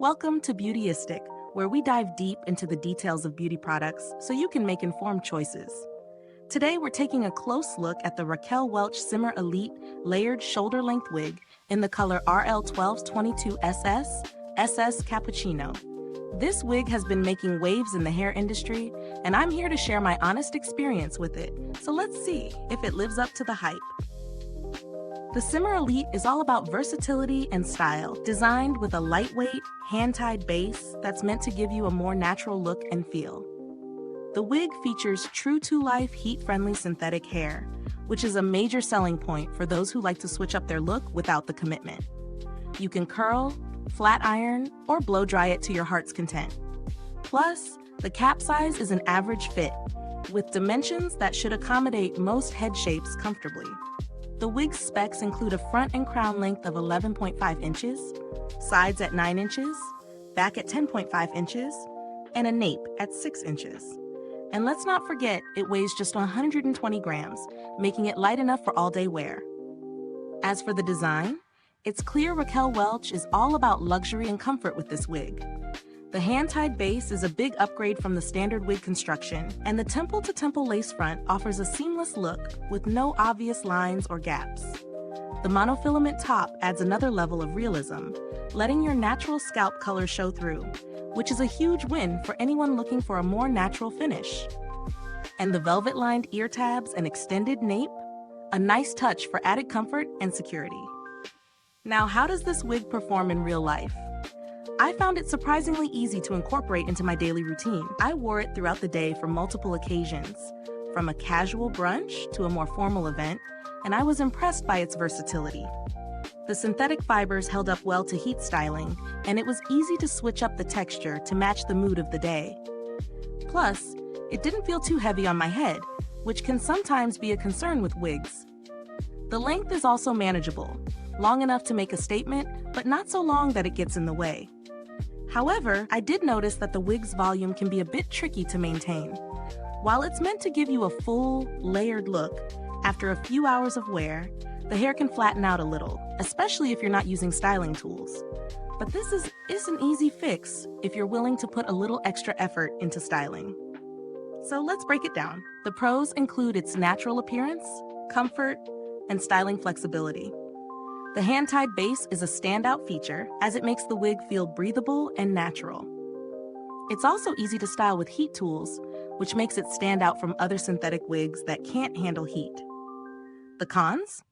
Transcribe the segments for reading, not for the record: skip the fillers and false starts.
Welcome to Beautyistic, where we dive deep into the details of beauty products so you can make informed choices. Today, we're taking a close look at the Raquel Welch Simmer Elite Layered Shoulder-Length Wig in the color RL1222SS SS Cappuccino. This wig has been making waves in the hair industry, and I'm here to share my honest experience with it, so let's see if it lives up to the hype. The Simmer Elite is all about versatility and style, designed with a lightweight, hand-tied base that's meant to give you a more natural look and feel. The wig features true-to-life, heat-friendly synthetic hair, which is a major selling point for those who like to switch up their look without the commitment. You can curl, flat iron, or blow dry it to your heart's content. Plus, the cap size is an average fit, with dimensions that should accommodate most head shapes comfortably. The wig's specs include a front and crown length of 11.5 inches, sides at 9 inches, back at 10.5 inches, and a nape at 6 inches. And let's not forget, it weighs just 120 grams, making it light enough for all-day wear. As for the design, it's clear Raquel Welch is all about luxury and comfort with this wig. The hand-tied base is a big upgrade from the standard wig construction, and the temple-to-temple lace front offers a seamless look with no obvious lines or gaps. The monofilament top adds another level of realism, letting your natural scalp color show through, which is a huge win for anyone looking for a more natural finish. And the velvet-lined ear tabs and extended nape, a nice touch for added comfort and security. Now, how does this wig perform in real life? I found it surprisingly easy to incorporate into my daily routine. I wore it throughout the day for multiple occasions, from a casual brunch to a more formal event, and I was impressed by its versatility. The synthetic fibers held up well to heat styling, and it was easy to switch up the texture to match the mood of the day. Plus, it didn't feel too heavy on my head, which can sometimes be a concern with wigs. The length is also manageable, long enough to make a statement, but not so long that it gets in the way. However, I did notice that the wig's volume can be a bit tricky to maintain. While it's meant to give you a full, layered look, after a few hours of wear, the hair can flatten out a little, especially if you're not using styling tools. But this is an easy fix if you're willing to put a little extra effort into styling. So let's break it down. The pros include its natural appearance, comfort, and styling flexibility. The hand-tied base is a standout feature as it makes the wig feel breathable and natural. It's also easy to style with heat tools, which makes it stand out from other synthetic wigs that can't handle heat. The cons?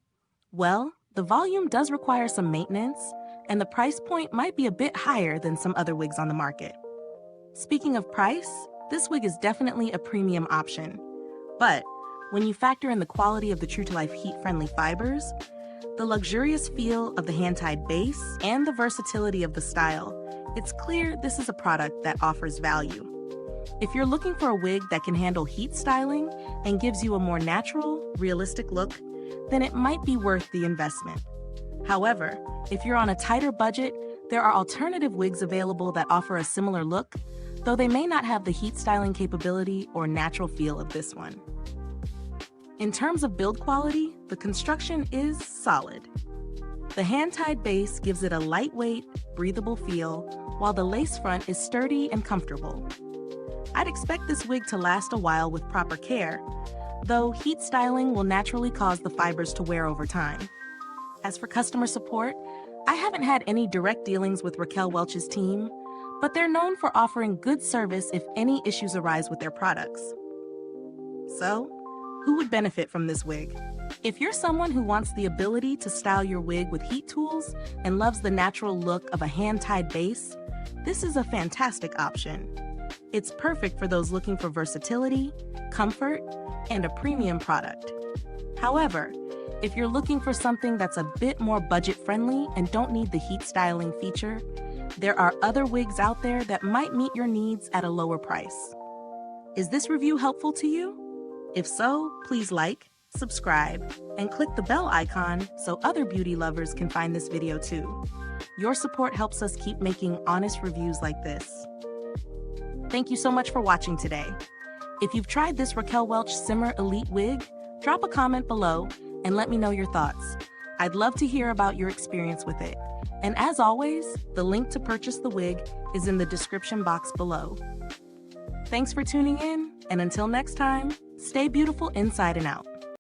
Well, the volume does require some maintenance, and the price point might be a bit higher than some other wigs on the market. Speaking of price, this wig is definitely a premium option. But when you factor in the quality of the true-to-life heat-friendly fibers, the luxurious feel of the hand-tied base, and the versatility of the style, it's clear this is a product that offers value. If you're looking for a wig that can handle heat styling and gives you a more natural, realistic look, then it might be worth the investment. However, if you're on a tighter budget, there are alternative wigs available that offer a similar look, though they may not have the heat styling capability or natural feel of this one. In terms of build quality, the construction is solid. The hand-tied base gives it a lightweight, breathable feel, while the lace front is sturdy and comfortable. I'd expect this wig to last a while with proper care, though heat styling will naturally cause the fibers to wear over time. As for customer support, I haven't had any direct dealings with Raquel Welch's team, but they're known for offering good service if any issues arise with their products. So, who would benefit from this wig? If you're someone who wants the ability to style your wig with heat tools and loves the natural look of a hand-tied base, this is a fantastic option. It's perfect for those looking for versatility, comfort, and a premium product. However, if you're looking for something that's a bit more budget-friendly and don't need the heat styling feature, there are other wigs out there that might meet your needs at a lower price. Is this review helpful to you? If so, please like, subscribe, and click the bell icon so other beauty lovers can find this video too. Your support helps us keep making honest reviews like this. Thank you so much for watching today. If you've tried this Raquel Welch Simmer Elite wig, drop a comment below and let me know your thoughts. I'd love to hear about your experience with it. And as always, the link to purchase the wig is in the description box below. Thanks for tuning in, and until next time, stay beautiful inside and out.